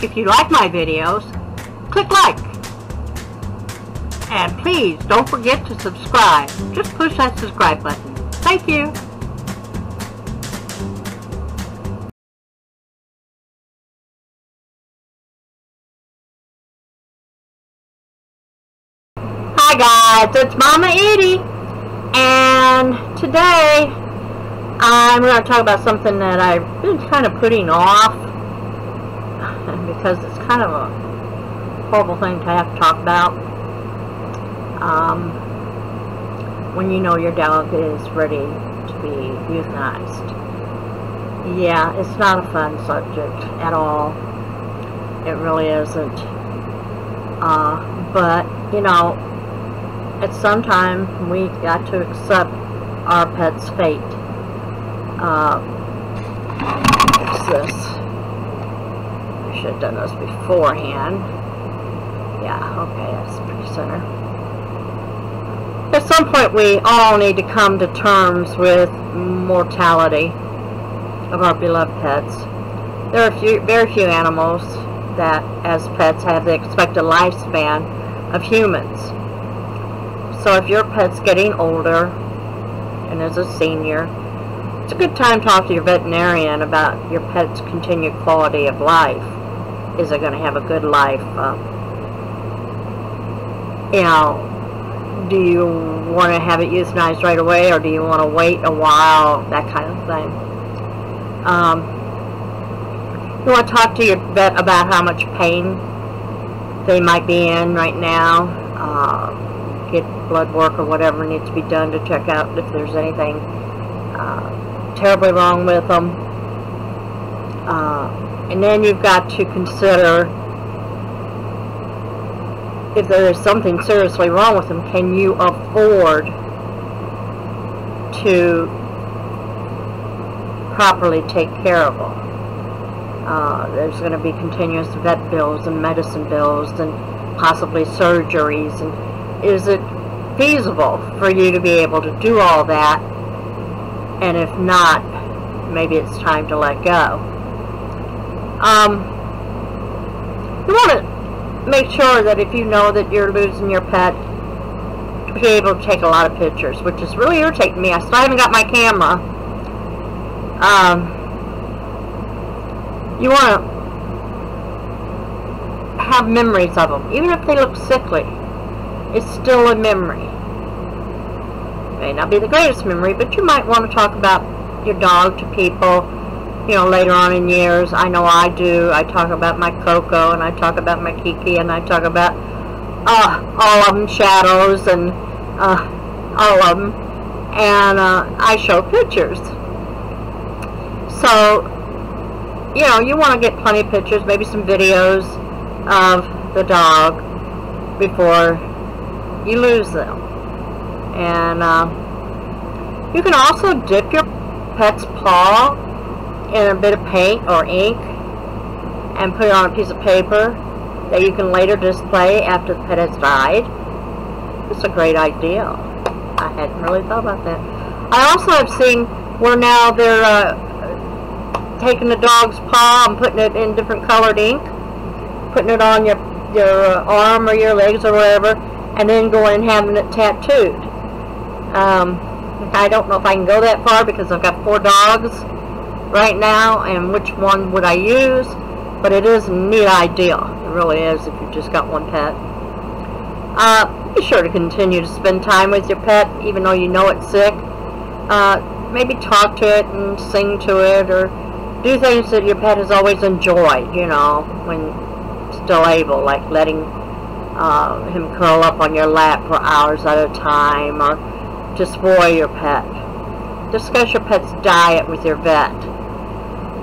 If you like my videos, click like. And please don't forget to subscribe. Just push that subscribe button. Thank you. Hi guys, it's Mama Eadie, and today I'm going to talk about something that I've been kind of putting off because it's kind of a horrible thing to have to talk about. When you know your dog is ready to be euthanized. Yeah, it's not a fun subject at all. It really isn't. But, you know, at some time we got to accept our pet's fate. What's this? I should have done this beforehand. Yeah, okay, that's pretty center. At some point we all need to come to terms with mortality of our beloved pets. There are very few animals that as pets have the expected lifespan of humans. So if your pet's getting older and is a senior, it's a good time to talk to your veterinarian about your pet's continued quality of life. Is it going to have a good life? You know, do you want to have it euthanized right away, or do you want to wait a while? That kind of thing. You want to talk to your vet about how much pain they might be in right now. Get blood work or whatever needs to be done to check out if there's anything terribly wrong with them. And then you've got to consider if there is something seriously wrong with them, can you afford to properly take care of them? There's going to be continuous vet bills and medicine bills and possibly surgeries, and is it feasible for you to be able to do all that? And if not, maybe it's time to let go. You want to make sure that if you know that you're losing your pet, to be able to take a lot of pictures, which is really irritating me. I still haven't got my camera. You want to have memories of them, even if they look sickly. It's still a memory. May not be the greatest memory, but you might want to talk about your dog to people, you know, later on in years. I know I do. I talk about my Coco, and I talk about my Kiki, and I talk about all of them, Shadows, and all of them, and I show pictures. So, you know, you want to get plenty of pictures, maybe some videos of the dog before you lose them. And you can also dip your pet's paw in a bit of paint or ink and put it on a piece of paper that you can later display after the pet has died. It's a great idea. I hadn't really thought about that. I also have seen where now they're taking the dog's paw and putting it in different colored ink, putting it on your arm or your legs or wherever, and then going and having it tattooed. I don't know if I can go that far because I've got 4 dogs right now, and which one would I use? But it is a neat idea. It really is if you've just got one pet. Be sure to continue to spend time with your pet even though you know it's sick. Maybe talk to it and sing to it, or do things that your pet has always enjoyed, you know, when still able, like letting him curl up on your lap for hours at a time, or to spoil your pet. Discuss your pet's diet with your vet.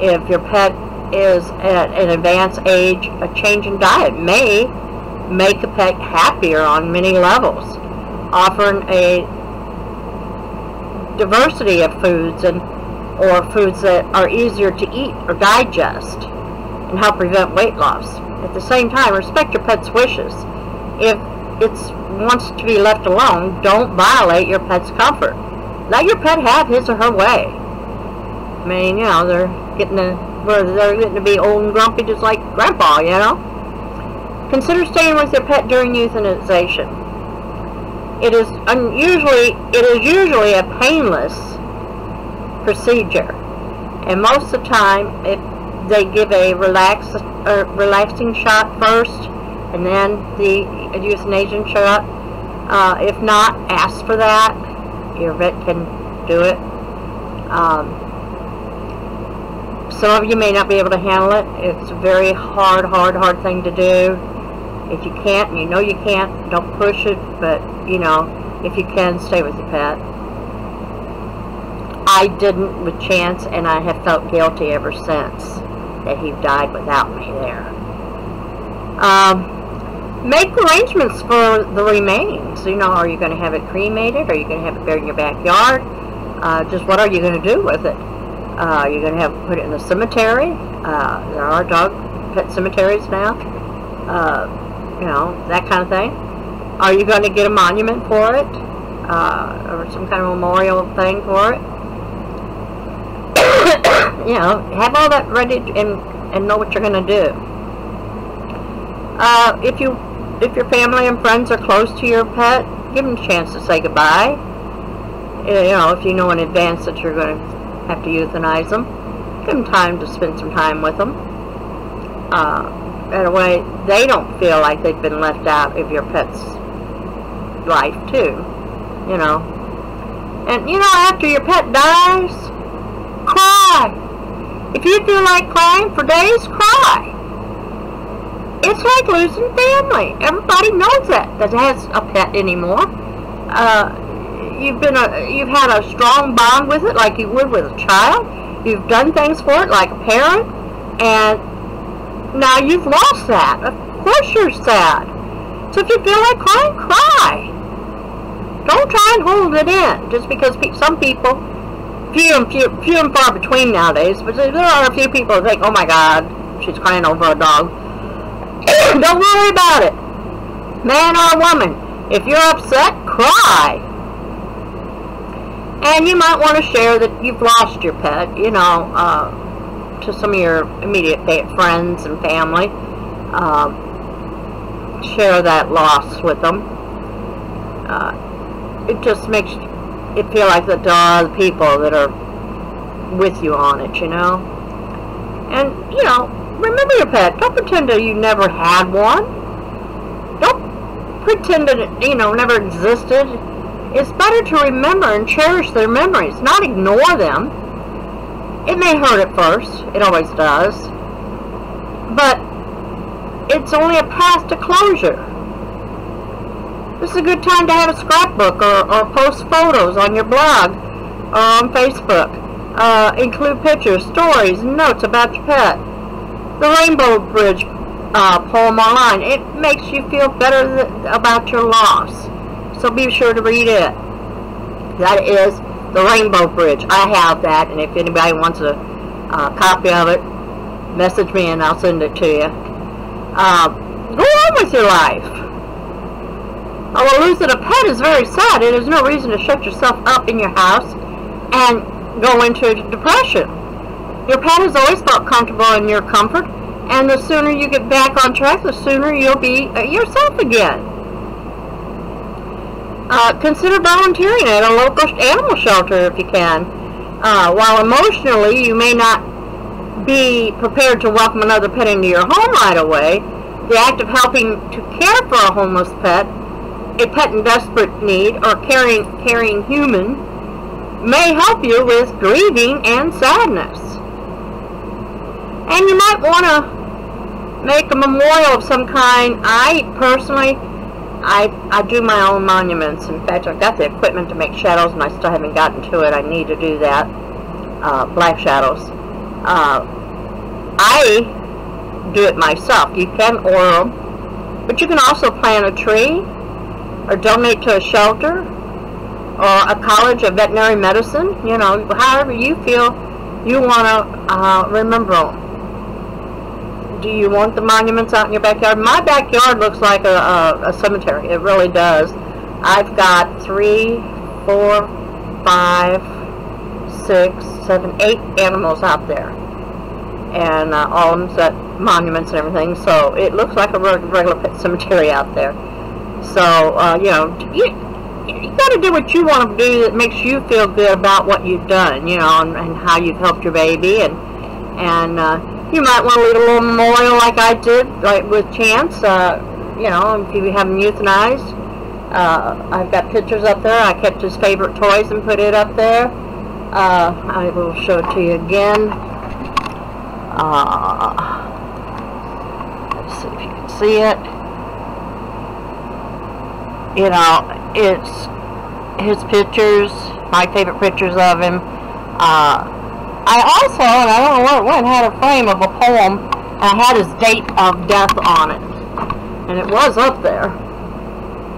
If your pet is at an advanced age, a change in diet may make a pet happier on many levels, offering a diversity of foods or foods that are easier to eat or digest and help prevent weight loss. At the same time, respect your pet's wishes. If it wants to be left alone, don't violate your pet's comfort. Let your pet have his or her way. I mean, you know, they're getting where they're getting to be old and grumpy just like Grandpa, you know. Consider staying with your pet during euthanization. It is usually a painless procedure, and most of the time they give a relaxing shot first, and then the euthanasia shot. If not, ask for that. Your vet can do it. Some of you may not be able to handle it. It's a very hard thing to do. If you can't, and you know you can't, don't push it, but, you know, if you can, stay with your pet. I didn't with Chance, and I have felt guilty ever since that he died without me there. Make arrangements for the remains. You know, are you going to have it cremated? Are you going to have it buried in your backyard? Just what are you going to do with it? Are you going to put it in the cemetery? There are pet cemeteries now. You know, that kind of thing. Are you going to get a monument for it? Or some kind of memorial thing for it? You know, have all that ready and know what you're going to do. If your family and friends are close to your pet, give them a chance to say goodbye. You know, if you know in advance that you're going to have to euthanize them, give them time to spend some time with them. That way, they don't feel like they've been left out of your pet's life too. You know, and you know, after your pet dies, cry. If you feel like crying for days, cry. It's like losing family. Everybody knows that has a pet anymore. You've had a strong bond with it like you would with a child. You've done things for it like a parent, and now you've lost that. Of course you're sad. So if you feel like crying, cry. Don't try and hold it in, just because some people, few and far between nowadays, but there are a few people who think, oh my God, she's crying over a dog. Don't worry about it. Man or woman, if you're upset, cry. And you might want to share that you've lost your pet, you know, to some of your immediate friends and family. Share that loss with them. It just makes it feel like there are other people that are with you on it, you know. And, you know, remember your pet. Don't pretend that you never had one. Don't pretend that it, you know, never existed. It's better to remember and cherish their memories, not ignore them. It may hurt at first. It always does. But it's only a path to closure. This is a good time to have a scrapbook or post photos on your blog or on Facebook. Include pictures, stories, and notes about your pet. The Rainbow Bridge poem online. It makes you feel better about your loss. So be sure to read it. That is the Rainbow Bridge. I have that, and if anybody wants a copy of it, message me and I'll send it to you. Go on with your life. Although losing a pet is very sad, it is no reason to shut yourself up in your house and go into depression. Your pet has always felt comfortable in your comfort, and the sooner you get back on track, the sooner you'll be yourself again. Consider volunteering at a local animal shelter if you can. While emotionally you may not be prepared to welcome another pet into your home right away, the act of helping to care for a homeless pet, a pet in desperate need, or caring human may help you with grieving and sadness. And you might want to make a memorial of some kind. I personally, I do my own monuments. In fact, I've got the equipment to make shadows, and I still haven't gotten to it. I need to do that. Black shadows. I do it myself. You can order them, but you can also plant a tree, or donate to a shelter, or a college of veterinary medicine. You know, however you feel you want to remember them. Do you want the monuments out in your backyard? My backyard looks like a cemetery. It really does. I've got 3, 4, 5, 6, 7, 8 animals out there. and all of them's at monuments and everything. So it looks like a regular pet cemetery out there. So you know, you got to do what you want to do that makes you feel good about what you've done, you know, and how you've helped your baby, and you might want to leave a little memorial like I did, like with Chance. You know, if you have him euthanized, I've got pictures up there. I kept his favorite toys and put it up there. I will show it to you again. Let's see if you can see it. You know, it's his pictures, my favorite pictures of him. I also, and I don't know where it went, had a frame of a poem, and I had his date of death on it. And it was up there.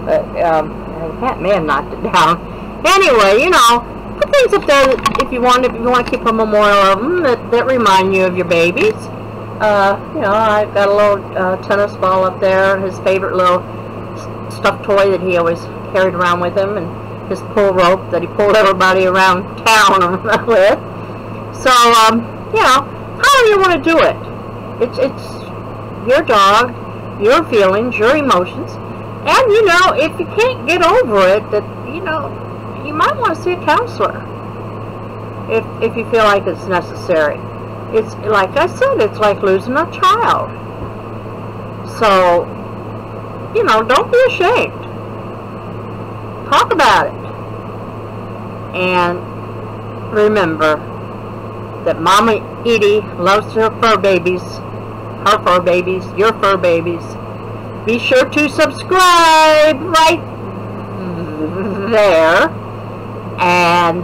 But, the cat may have knocked it down. Anyway, you know, put things up there that if you want to keep a memorial of them that remind you of your babies. You know, I've got a little tennis ball up there, his favorite little stuffed toy that he always carried around with him, and his pull rope that he pulled everybody around town with. So, you know, however you want to do it. It's your dog, your feelings, your emotions, and, you know, if you can't get over it, that, you know, you might want to see a counselor if you feel like it's necessary. It's, like I said, it's like losing a child. So, you know, don't be ashamed. Talk about it. And remember that Mama Eadie loves her fur babies, your fur babies. Be sure to subscribe right there. And